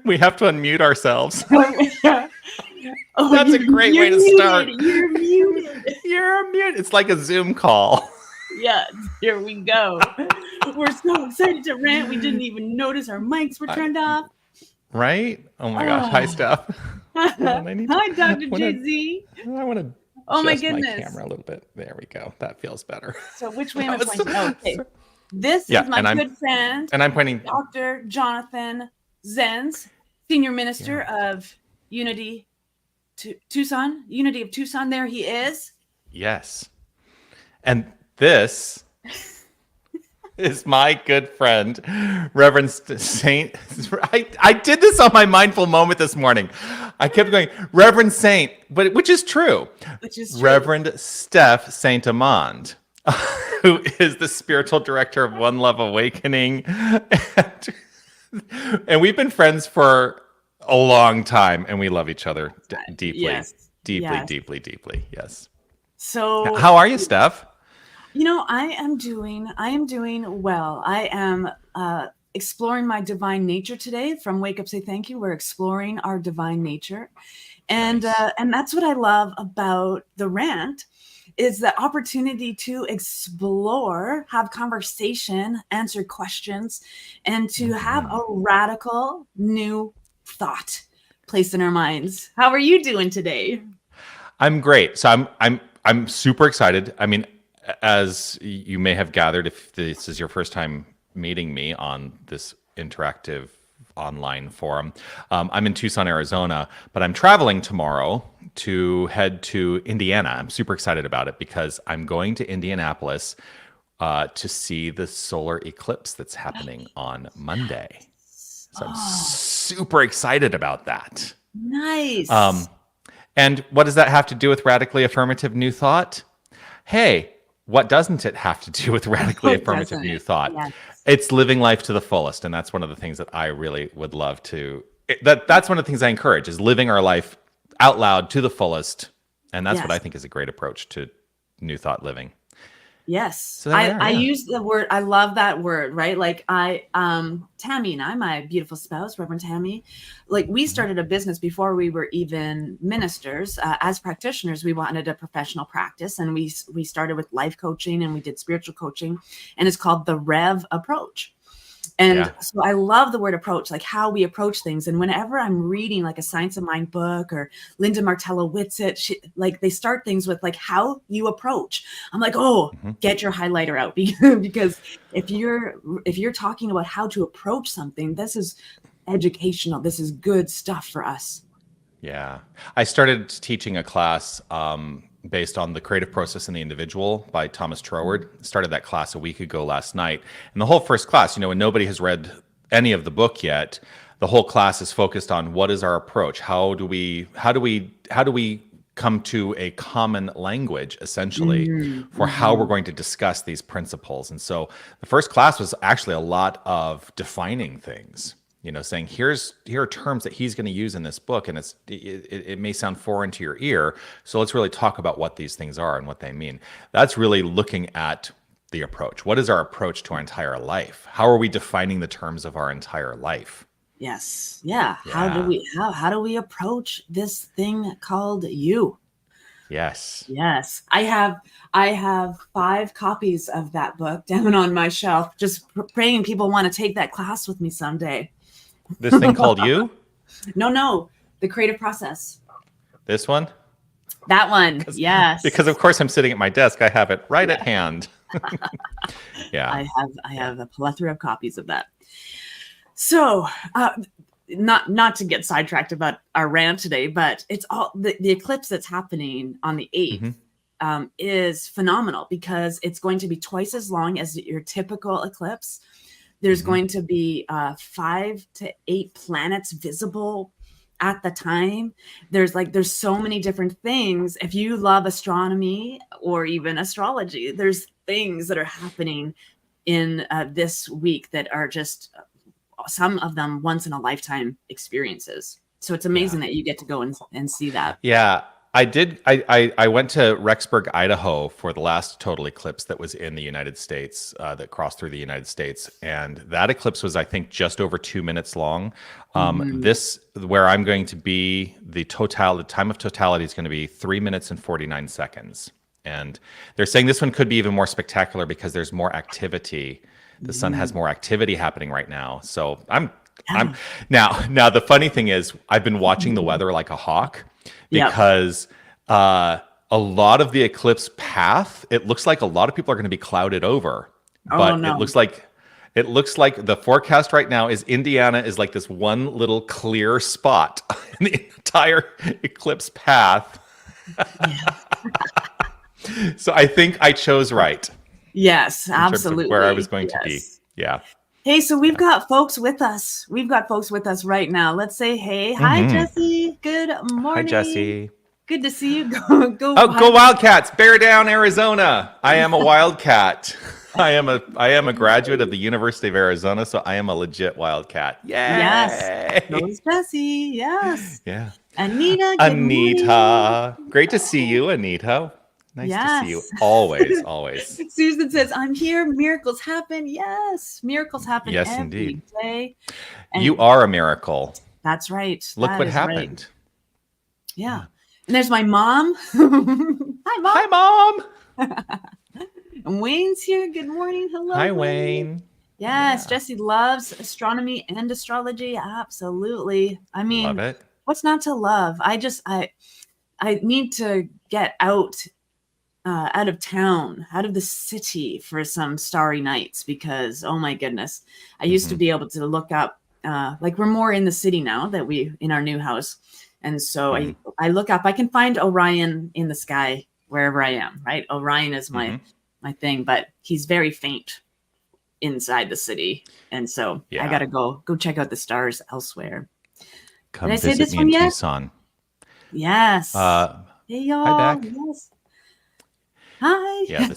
We have to unmute ourselves. Oh, That's a great way to muted. start. You're muted. You're muted. It's like a Zoom call. Yes, here we go. We're so excited to rant. We didn't even notice our mics were turned off. Right? Oh my gosh. Hi, Steph. Hi, Dr. JZ. I want to Oh my adjust my goodness. camera a little bit. There we go. That feels better. So which way am I pointing? Okay. This Yeah, is my good friend, and I'm pointing. Dr. Johnathan Zenz, Senior Minister of Unity Tucson. Unity of Tucson. There he is. Yes. And this is my good friend, Reverend Saint. I did this on my mindful moment this morning. I kept going, Reverend Saint, but which is true. Reverend Steph St. Amand, who is the spiritual director of One Love Awakening. And we've been friends for a long time, and we love each other deeply, deeply. Yes. So how are you, Steph? You know, I am doing well. I am exploring my divine nature today. From Wake Up, Say Thank You, we're exploring our divine nature. And Nice. And that's what I love about the rant, is the opportunity to explore, have conversation, answer questions, and to have a radical new thought placed in our minds. How are you doing today? I'm great. So I'm super excited. I mean, as you may have gathered, if this is your first time meeting me on this interactive online forum, I'm in Tucson, Arizona, but I'm traveling tomorrow to head to Indiana. I'm super excited about it because I'm going to Indianapolis to see the solar eclipse that's happening on Monday. So I'm super excited about that. Nice. And what does that have to do with Radically Affirmative New Thought? Hey, what doesn't it have to do with Radically Affirmative New Thought? Yes. It's living life to the fullest. And that's one of the things that I really would love to, that's one of the things I encourage, is living our life out loud to the fullst. And that's what I think is a great approach to New Thought living. Yes. So I use the word, I love that word, right? Like Tammy and I, my beautiful spouse, Reverend Tammy, like we started a business before we were even ministers. As practitioners, we wanted a professional practice, and we started with life coaching, and we did spiritual coaching, and it's called the Rev approach. And so I love the word approach, like how we approach things. And whenever I'm reading like a Science of Mind book or Linda Martello Whitsitt, like they start things with like how you approach. I'm like, get your highlighter out, because if you're talking about how to approach something, this is educational. This is good stuff for us. Yeah. I started teaching a class based on the creative process in the individual by Thomas Troward. Started that class a week ago last night. And the whole first class, when nobody has read any of the book yet, the whole class is focused on what is our approach? How do we come to a common language, essentially, for how we're going to discuss these principles? And so the first class was actually a lot of defining things. Saying here are terms that he's going to use in this book, and it may sound foreign to your ear. So let's really talk about what these things are and what they mean. That's really looking at the approach. What is our approach to our entire life? How are we defining the terms of our entire life? Yes. Yeah. How do we approach this thing called you? Yes. Yes. I have 5 copies of that book down on my shelf, just praying people want to take that class with me someday. This thing called you? No, the creative process. This one? That one, yes. Because of course I'm sitting at my desk. I have it right at hand. Yeah. I have a plethora of copies of that. So, not to get sidetracked about our rant today, but it's all the eclipse that's happening on the 8th is phenomenal, because it's going to be twice as long as your typical eclipse. There's going to be 5 to 8 planets visible at the time. There's so many different things. If you love astronomy or even astrology, there's things that are happening in this week that are just some of them once in a lifetime experiences. So it's amazing that you get to go and see that. Yeah. I did. I went to Rexburg, Idaho for the last total eclipse that was in the United States, that crossed through the United States, and that eclipse was, I think, just over 2 minutes long. This, where I'm going to be, the time of totality is going to be 3 minutes and 49 seconds, and they're saying this one could be even more spectacular because there's more activity. The sun has more activity happening right now, so I'm now. The funny thing is, I've been watching the weather like a hawk. Because a lot of the eclipse path, it looks like a lot of people are going to be clouded over. But it looks like the forecast right now is Indiana is like this one little clear spot in the entire eclipse path. So I think I chose right. Yes, absolutely. Where I was going to be. Yeah. Hey, so we've got folks with us. We've got folks with us right now. Let's say, hey, hi, Jesse. Good morning. Hi, Jesse. Good to see you. Go Wildcats! Bear Down, Arizona. I am a Wildcat. I am a graduate of the University of Arizona, so I am a legit Wildcat. Yay! Yes. Goes Jesse. Yes. Yeah. Anita. Anita. Great to see you, Anita. Nice to see you. Always. Susan says, I'm here. Miracles happen. Yes. Miracles happen every day. And you are a miracle. That's right. Look what happened. Right. Yeah. And there's my mom. Hi, Mom. And Wayne's here. Good morning. Hello. Hi, Wayne. Yes. Yeah. Jesse loves astronomy and astrology. Absolutely. I mean, love it. What's not to love? I need to get out of town, out of the city for some starry nights because, oh my goodness, I used to be able to look up, like we're more in the city now that in our new house. And so I look up, I can find Orion in the sky wherever I am, right? Orion is my thing, but he's very faint inside the city. And so I got to go check out the stars elsewhere. Come visit me in Tucson. Yes. Hey, y'all. Hi, Beck. Yes. Hi. Yeah,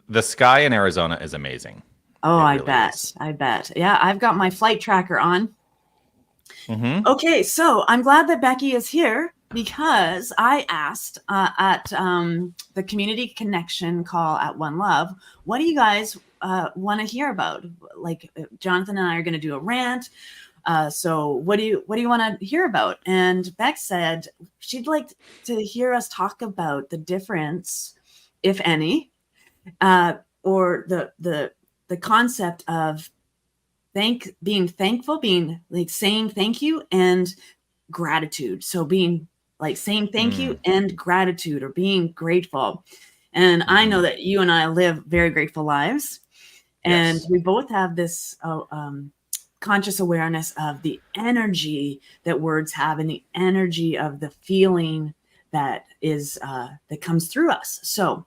the sky in Arizona is amazing. Oh, I bet. Yeah, I've got my flight tracker on. Okay, so I'm glad that Becky is here because I asked at the community connection call at One Love, what do you guys want to hear about? Like Johnathan and I are going to do a rant. So what do you want to hear about? And Beck said she'd like to hear us talk about the difference, if any, or the concept of being thankful, being like saying thank you and gratitude. So being like saying thank you and gratitude or being grateful. And I know that you and I live very grateful lives, and we both have this conscious awareness of the energy that words have and the energy of the feeling that is that comes through us. So,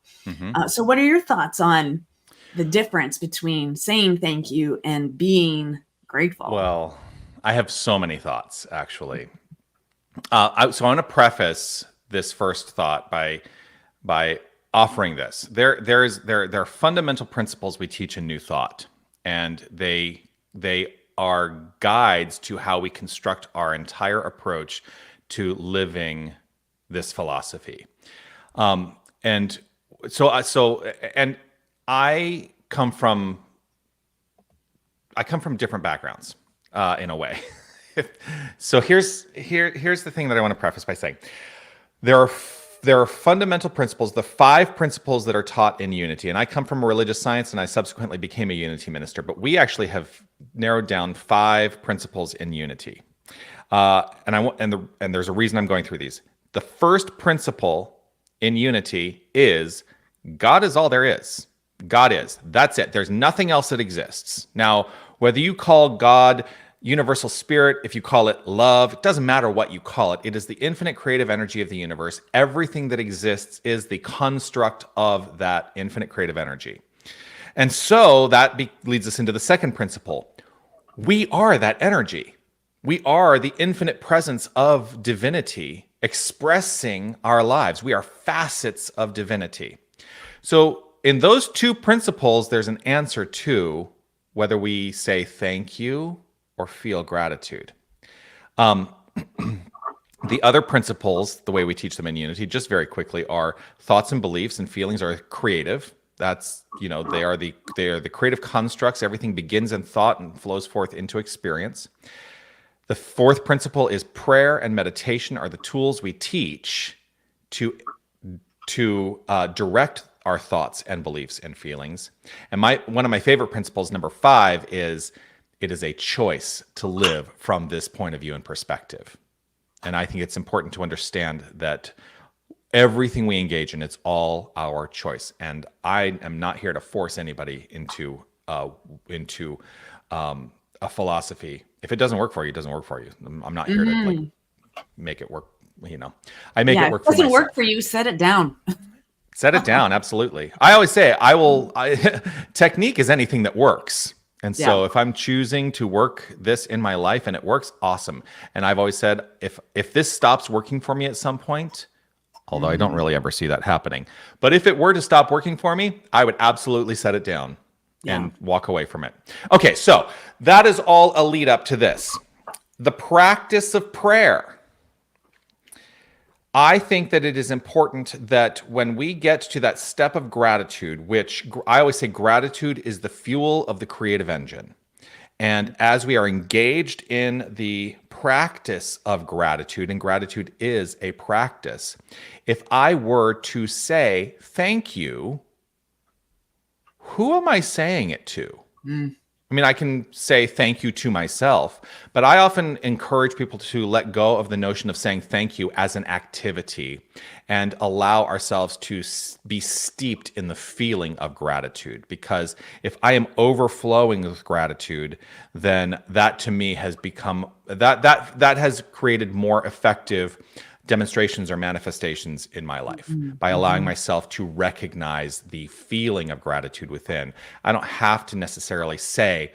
so what are your thoughts on the difference between saying thank you and being grateful? Well, I have so many thoughts, actually. So I want to preface this first thought by offering this. There are fundamental principles we teach in New Thought, and they are guides to how we construct our entire approach to living this philosophy. And I come from different backgrounds in a way. So here's the thing that I want to preface by saying there are fundamental principles, the 5 principles that are taught in Unity. And I come from a religious science, and I subsequently became a Unity minister. But we actually have narrowed down 5 principles in Unity, and there's a reason I'm going through these. The first principle in Unity is God is all there is. God is. That's it. There's nothing else that exists. Now, whether you call God universal spirit, if you call it love, it doesn't matter what you call it. It is the infinite creative energy of the universe. Everything that exists is the construct of that infinite creative energy. And so that leads us into the second principle. We are that energy. We are the infinite presence of divinity expressing our lives. We are facets of divinity. So in those 2 principles, there's an answer to whether we say thank you or feel gratitude. The other principles, the way we teach them in Unity, just very quickly, are thoughts and beliefs and feelings are creative. That's, they are the creative constructs. Everything begins in thought and flows forth into experience. The fourth principle is prayer and meditation are the tools we teach to direct our thoughts and beliefs and feelings. And one of my favorite principles, number 5, is it is a choice to live from this point of view and perspective. And I think it's important to understand that everything we engage in, it's all our choice. And I am not here to force anybody into a philosophy. If it doesn't work for you, it doesn't work for you. I'm not here to make it work. I make it work for myself. If it doesn't work for you, set it down. Set it down. Absolutely. I always say technique is anything that works. And so if I'm choosing to work this in my life and it works, awesome. And I've always said, if this stops working for me at some point, although I don't really ever see that happening, but if it were to stop working for me, I would absolutely set it down and walk away from it. Okay, so that is all a lead up to this. The practice of prayer. I think that it is important that when we get to that step of gratitude, which I always say gratitude is the fuel of the creative engine. And as we are engaged in the practice of gratitude, and gratitude is a practice, if I were to say thank you, who am I saying it to? I mean, I can say thank you to myself, but I often encourage people to let go of the notion of saying thank you as an activity and allow ourselves to be steeped in the feeling of gratitude. Because if I am overflowing with gratitude, then that to me has become, that has created more effective demonstrations or manifestations in my life by allowing myself to recognize the feeling of gratitude within. I don't have to necessarily say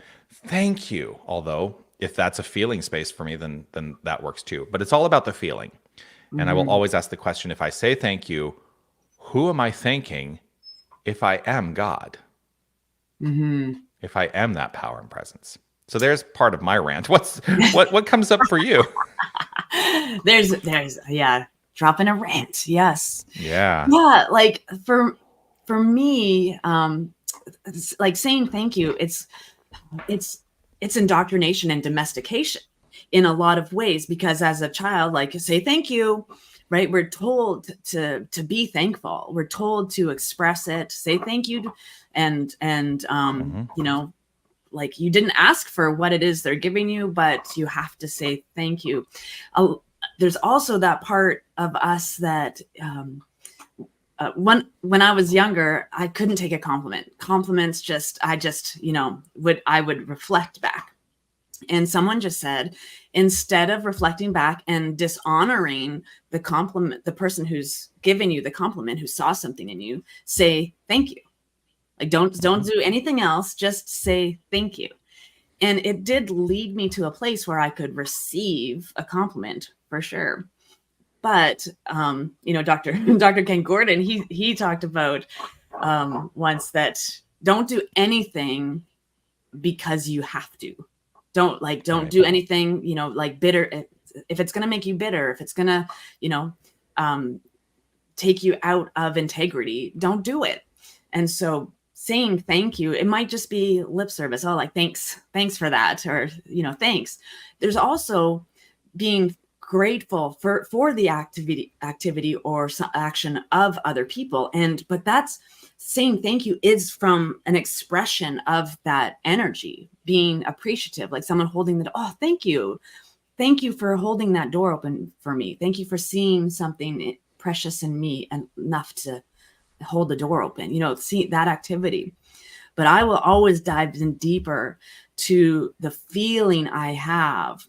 thank you, although if that's a feeling space for me, then that works too. But it's all about the feeling. And I will always ask the question, if I say thank you, who am I thanking if I am God? If I am that power and presence. So there's part of my rant. What comes up for you? There's dropping a rant. Yes. Yeah. Like for me, it's like saying thank you. It's indoctrination and domestication in a lot of ways, because as a child, like, say thank you, right? We're told to be thankful. We're told to express it, say thank you, and like you didn't ask for what it is they're giving you, but you have to say thank you. There's also that part of us that when I was younger, I couldn't take a compliment. Compliments I would reflect back. And someone just said, instead of reflecting back and dishonoring the compliment, the person who's giving you the compliment, who saw something in you, say thank you. Like don't do anything else, just say thank you. And it did lead me to a place where I could receive a compliment for sure. But Dr. Ken Gordon, he talked about once that don't do anything because you have to. Don't do anything, like bitter. If it's going to make you bitter, if it's going to, take you out of integrity, don't do it. And so saying thank you, it might just be lip service. Oh, like, thanks for that. Or, thanks. There's also being grateful for the activity or action of other people. But that's saying thank you is from an expression of that energy, being appreciative, like someone holding the door. Oh, thank you. Thank you for holding that door open for me. Thank you for seeing something precious in me enough to hold the door open, see that activity. But I will always dive in deeper to the feeling I have.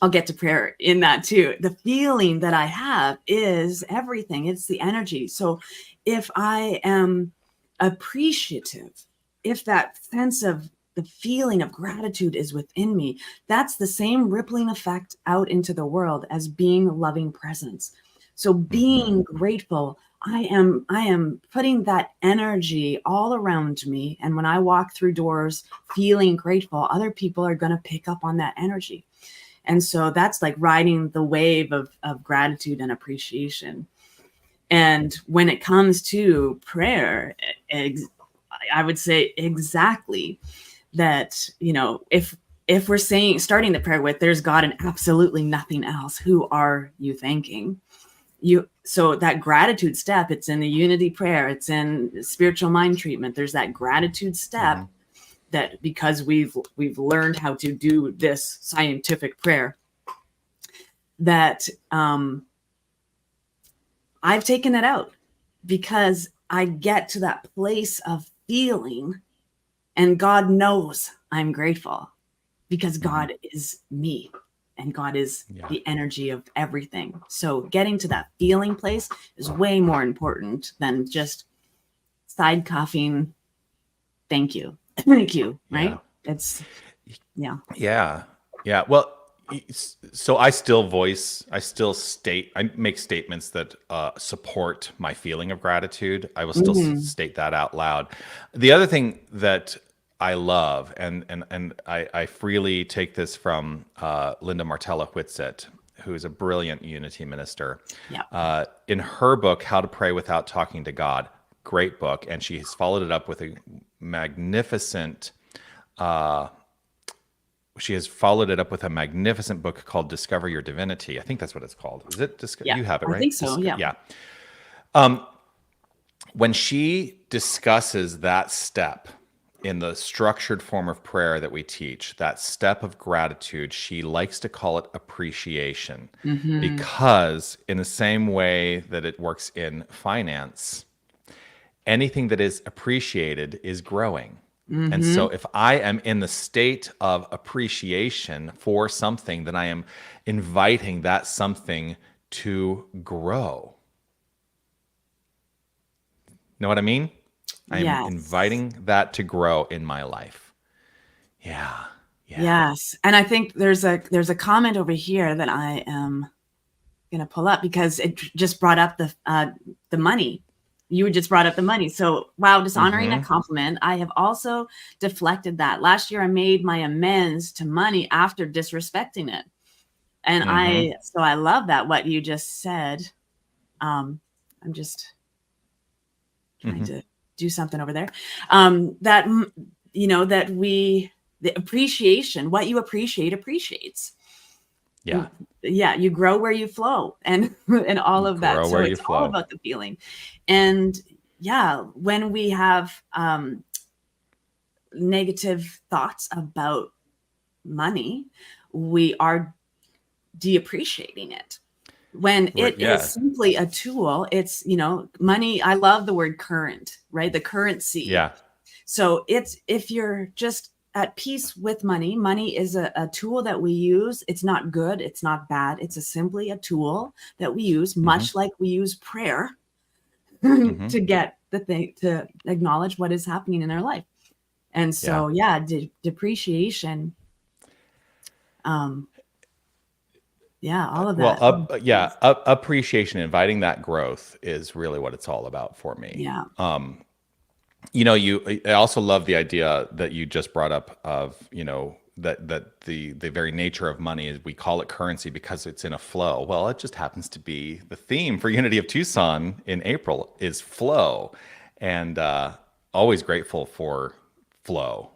I'll get to prayer in that too. The feeling that I have is everything. It's the energy. So if I am appreciative, if that sense of the feeling of gratitude is within me, that's the same rippling effect out into the world as being loving presence. So being grateful, I am putting that energy all around me. And when I walk through doors feeling grateful, other people are going to pick up on that energy. And so that's like riding the wave of gratitude and appreciation. And when it comes to prayer, I would say exactly that, if we're starting the prayer with, there's God and absolutely nothing else, who are you thanking? So that gratitude step, it's in the unity prayer, it's in spiritual mind treatment. There's that gratitude step that, because we've learned how to do this scientific prayer, that I've taken it out, because I get to that place of feeling, and God knows I'm grateful, because God is me, and God is the energy of everything. So getting to that feeling place is way more important than just side coughing. Thank you. Thank you. Right. Yeah. Well, so I make statements that support my feeling of gratitude. I will still state that out loud. The other thing that I love, and I freely take this from Linda Martella Whitsitt, who is a brilliant unity minister. Yeah. In her book, How to Pray Without Talking to God, great book, and she has followed it up with a magnificent book called Discover Your Divinity. I think that's what it's called. Is it? You have it, right? I think so. Yeah. When she discusses that step in the structured form of prayer that we teach, that step of gratitude, she likes to call it appreciation, because in the same way that it works in finance, anything that is appreciated is growing. And so if I am in the state of appreciation for something, then I am inviting that something to grow. Know what I mean? I'm inviting that to grow in my life. Yeah. Yes. And I think there's a comment over here that I am going to pull up, because it just brought up the money. You just brought up the money. So, wow, dishonoring a compliment. I have also deflected that. Last year, I made my amends to money after disrespecting it. And I love that, what you just said. I'm just trying to do something over there. That the appreciation, what you appreciate appreciates. Yeah. Yeah. You grow where you flow, and all of that. So it's all about the feeling. And when we have negative thoughts about money, we are de-appreciating it. When it is simply a tool, it's, money. I love the word current, right? The currency. Yeah. So if you're just at peace with money, money is a tool that we use. It's not good. It's not bad. It's simply a tool that we use, much like we use prayer to get the thing, to acknowledge what is happening in our life. And so, depreciation. All of that. Appreciation, inviting that growth is really what it's all about for me. Yeah. I also love the idea that you just brought up of, that the very nature of money is, we call it currency because it's in a flow. Well, it just happens to be the theme for Unity of Tucson in April is flow, and always grateful for flow.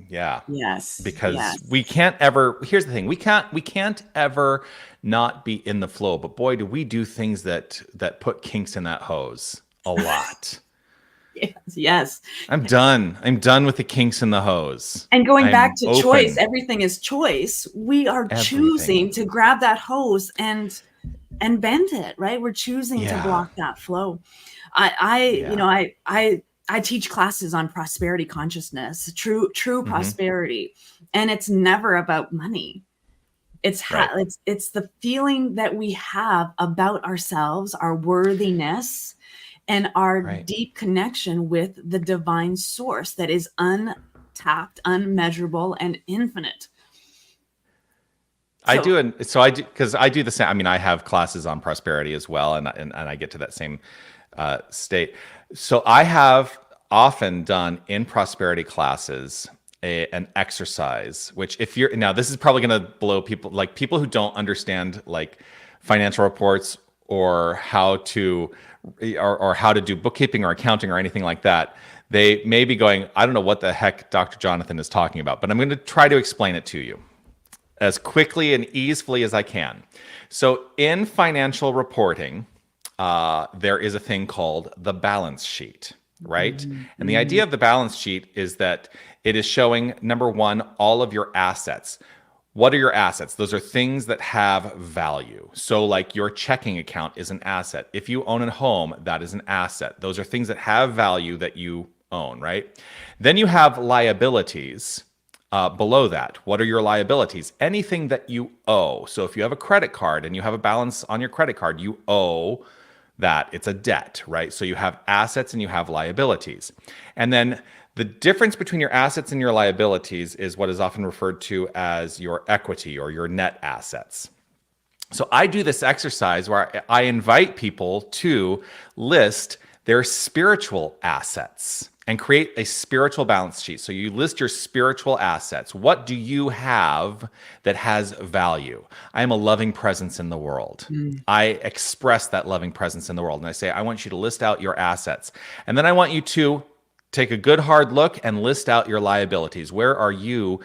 Yeah. Yes. Because we can't ever, here's the thing, we can't ever not be in the flow, but boy, do we do things that put kinks in that hose a lot. Yes. I'm done with the kinks in the hose. And going back to choice, everything is choice. We are choosing to grab that hose and bend it, right? We're choosing to block that flow. I teach classes on prosperity consciousness, true prosperity, and it's never about money. It's it's the feeling that we have about ourselves, our worthiness, and our deep connection with the divine source that is untapped, unmeasurable, and infinite. I do the same. I mean, I have classes on prosperity as well, and I get to that same state. So I have often done in prosperity classes an exercise, which if you're now, this is probably going to blow people, like people who don't understand like financial reports or how to or how to do bookkeeping or accounting or anything like that. They may be going, I don't know what the heck Dr. Johnathan is talking about, but I'm going to try to explain it to you as quickly and easily as I can. So in financial reporting, there is a thing called the balance sheet, right? Mm-hmm. And the idea of the balance sheet is that it is showing, number one, all of your assets. What are your assets? Those are things that have value. So like your checking account is an asset. If you own a home, that is an asset. Those are things that have value that you own, right? Then you have liabilities below that. What are your liabilities? Anything that you owe. So if you have a credit card and you have a balance on your credit card, you owe that. It's a debt, right? So you have assets and you have liabilities. And then the difference between your assets and your liabilities is what is often referred to as your equity or your net assets. So I do this exercise where I invite people to list their spiritual assets and create a spiritual balance sheet. So you list your spiritual assets. What do you have that has value? I am a loving presence in the world. I express that loving presence in the world. And I say, I want you to list out your assets. And then I want you to take a good hard look and list out your liabilities. Where are you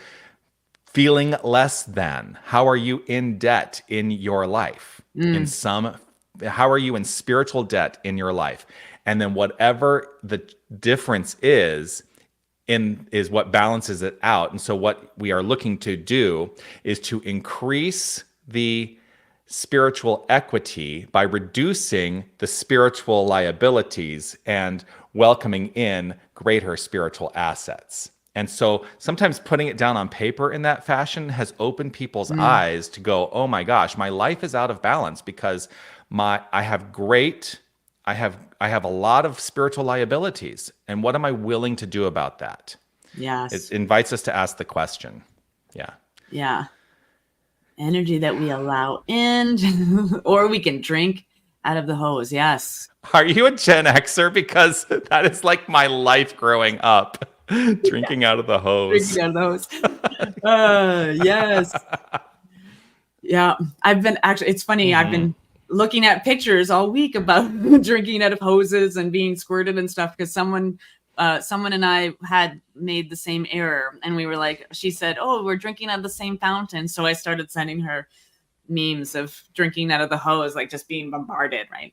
feeling less than? How are you in debt in your life? How are you in spiritual debt in your life? And then whatever the difference is what balances it out. And so what we are looking to do is to increase the spiritual equity by reducing the spiritual liabilities and welcoming in greater spiritual assets. And so sometimes putting it down on paper in that fashion has opened people's eyes to go, oh my gosh, my life is out of balance because I have a lot of spiritual liabilities. And what am I willing to do about that? Yes. It invites us to ask the question. Yeah. Yeah. Energy that we allow in, or we can drink out of the hose. Yes. Are you a Gen Xer? Because that is like my life growing up, drinking out of the hose. Drinking out of the hose. Yes. Yeah. I've been actually, it's funny. I've been looking at pictures all week about drinking out of hoses and being squirted and stuff because someone and I had made the same error, and we were like, she said, oh, we're drinking out of the same fountain. So I started sending her memes of drinking out of the hose, like just being bombarded, right?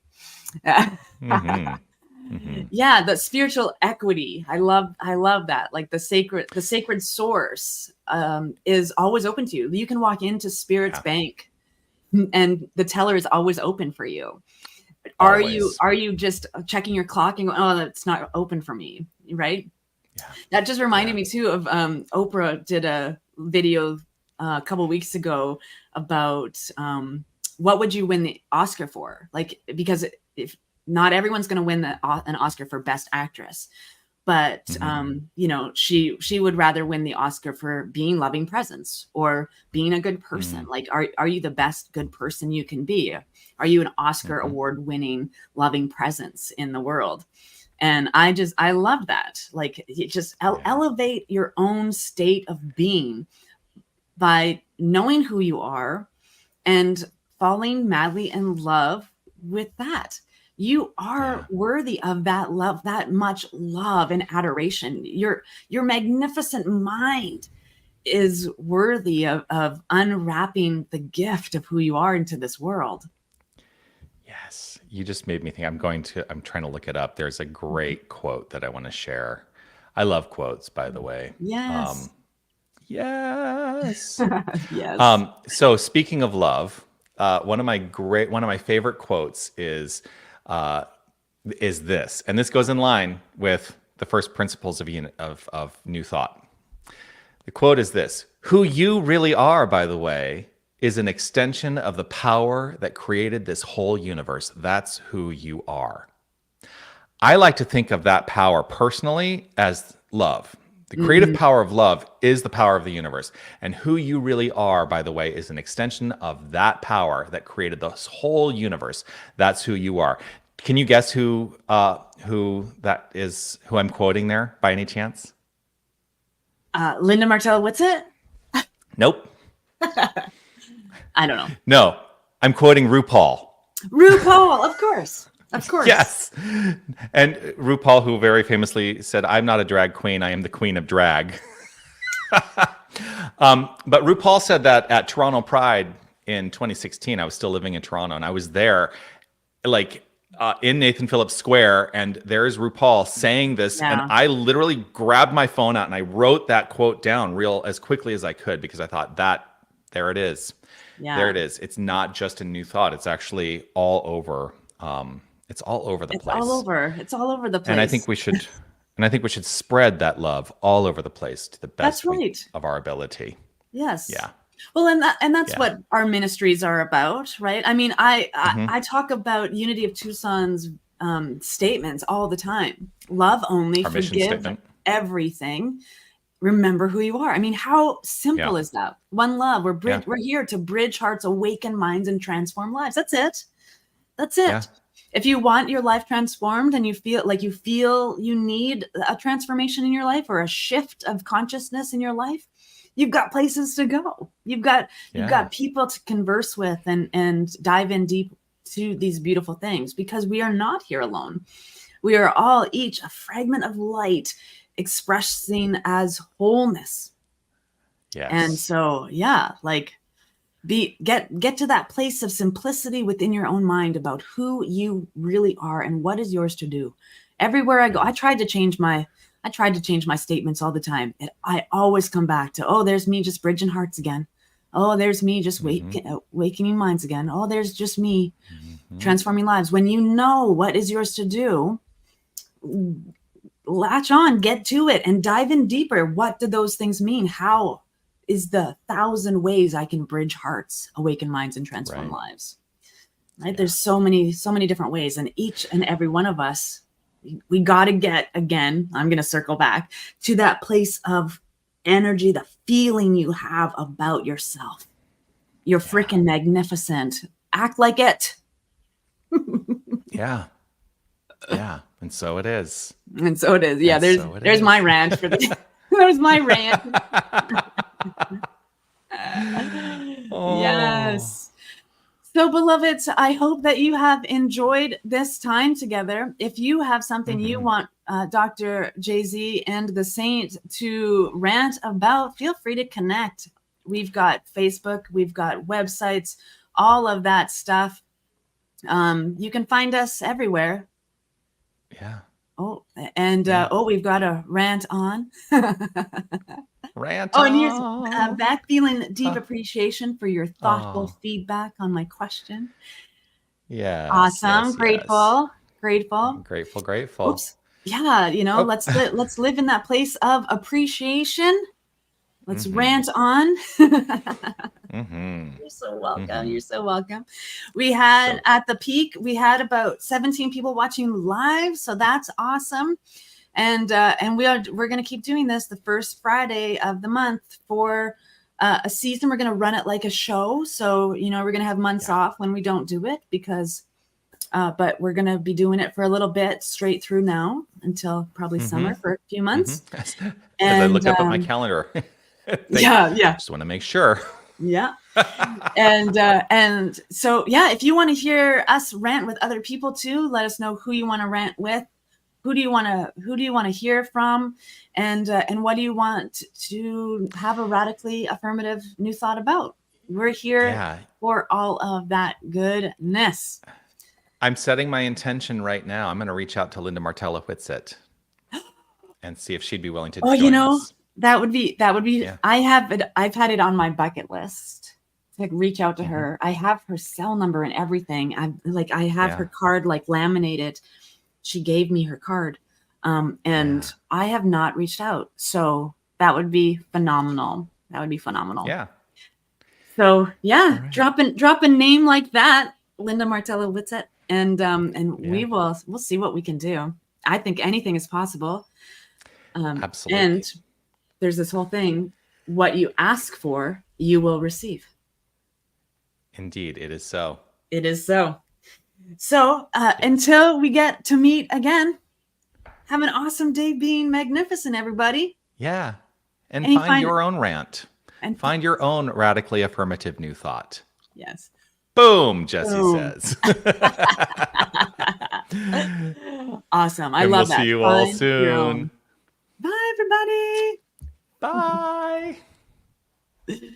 Yeah, the spiritual equity. I love that. Like the sacred source is always open to you. You can walk into Spirit's bank and the teller is always open for you. Are you just checking your clock and going, oh, that's not open for me, right? Yeah. That just reminded me too of Oprah did a video a couple weeks ago about what would you win the Oscar for? Like, because if not everyone's going to win an Oscar for Best Actress, but she would rather win the Oscar for being loving presence or being a good person. Like, are you the best good person you can be? Are you an Oscar award winning loving presence in the world? And I love that. Like, you just elevate your own state of being by knowing who you are and falling madly in love with that. You are worthy of that love, that much love and adoration. Your magnificent mind is worthy of unwrapping the gift of who you are into this world. Yes. You just made me think. I'm trying to look it up. There's a great quote that I want to share. I love quotes, by the way. Yes. Yes. Yes. So speaking of love, one of my favorite quotes is this, and this goes in line with the first principles of New Thought. The quote is this: "Who you really are, by the way, is an extension of the power that created this whole universe. That's who you are." I like to think of that power personally as love. The creative power of love is the power of the universe. And who you really are, by the way, is an extension of that power that created this whole universe. That's who you are. Can you guess who that is, who I'm quoting there by any chance? Linda Martell, what's it? Nope. I don't know. No, I'm quoting RuPaul. RuPaul, of course. Of course. Yes. And RuPaul, who very famously said, I'm not a drag queen, I am the queen of drag. But RuPaul said that at Toronto Pride in 2016. I was still living in Toronto, and I was there, like in Nathan Phillips Square, and there's RuPaul saying this, and I literally grabbed my phone out and I wrote that quote down real as quickly as I could, because I thought there it is. Yeah. There it is. It's not just a new thought. It's actually all over. It's all over the place. It's all over the place. And I think we should spread that love all over the place to the best of our ability. Yes. Yeah. Well, and that's what our ministries are about, right? I mean, I talk about Unity of Tucson's statements all the time. Love only, our forgive everything, remember who you are. I mean, how simple is that? One love. We're here to bridge hearts, awaken minds, and transform lives. That's it. That's it. Yeah. If you want your life transformed and you feel you need a transformation in your life or a shift of consciousness in your life, you've got places to go. You've got people to converse with and dive in deep to these beautiful things, because we are not here alone. We are all each a fragment of light expressing as wholeness. Yes. And so, get to that place of simplicity within your own mind about who you really are and what is yours to do. Everywhere I go, I tried to change my statements all the time. And I always come back to, there's me just bridging hearts again. Oh, there's me just awakening minds again. Oh, there's just me transforming lives. When you know what is yours to do, latch on, get to it, and dive in deeper. What do those things mean? How is the 1,000 ways I can bridge hearts, awaken minds, and transform lives? Right? Yeah. There's so many different ways, and each and every one of us, we got to get, again, I'm going to circle back to that place of energy, the feeling you have about yourself. You're freaking magnificent. Act like it. Yeah. Yeah. And so it is. Yeah. There's my rant for the there's my rant. Yes. So, beloveds, I hope that you have enjoyed this time together. If you have something you want Dr. JZ and the Saint to rant about, feel free to connect. We've got Facebook, we've got websites, all of that stuff. You can find us everywhere. Yeah. Oh, and we've got a rant on. Rant. Oh, and here's back feeling deep appreciation for your thoughtful feedback on my question. Yeah. Awesome. Yes, Grateful. Grateful. Oops. Yeah. Let's live in that place of appreciation. Let's rant on. You're so welcome. You're so welcome. We had at the peak, we had about 17 people watching live. So that's awesome. And we're going to keep doing this the first Friday of the month for a season. We're going to run it like a show. So, we're going to have months off when we don't do it because, but we're going to be doing it for a little bit straight through now until probably summer for a few months. And I looked up at my calendar. Just want to make sure. Yeah. And so, if you want to hear us rant with other people too, let us know who you want to rant with. Who do you want to hear from, and what do you want to have a radically affirmative new thought about? We're here for all of that goodness. I'm setting my intention right now. I'm going to reach out to Linda Martella Whitsett and see if she'd be willing to join us. That would be. Yeah. I've had it on my bucket list to reach out to her. I have her cell number and everything. I have her card laminated. She gave me her card, and I have not reached out. So that would be phenomenal. Yeah. So right. drop a name like that, Linda Martella Whitsett, and we'll see what we can do. I think anything is possible. Absolutely. And there's this whole thing: what you ask for, you will receive. Indeed, it is so. It is so. So until we get to meet again, have an awesome day being magnificent, everybody. Yeah. and And find your own rant. and Find your own radically affirmative new thought. yes. Boom, Jesse Boom. says. Awesome. I And love we'll that. see you all Find your own. soon. Bye, everybody. Bye.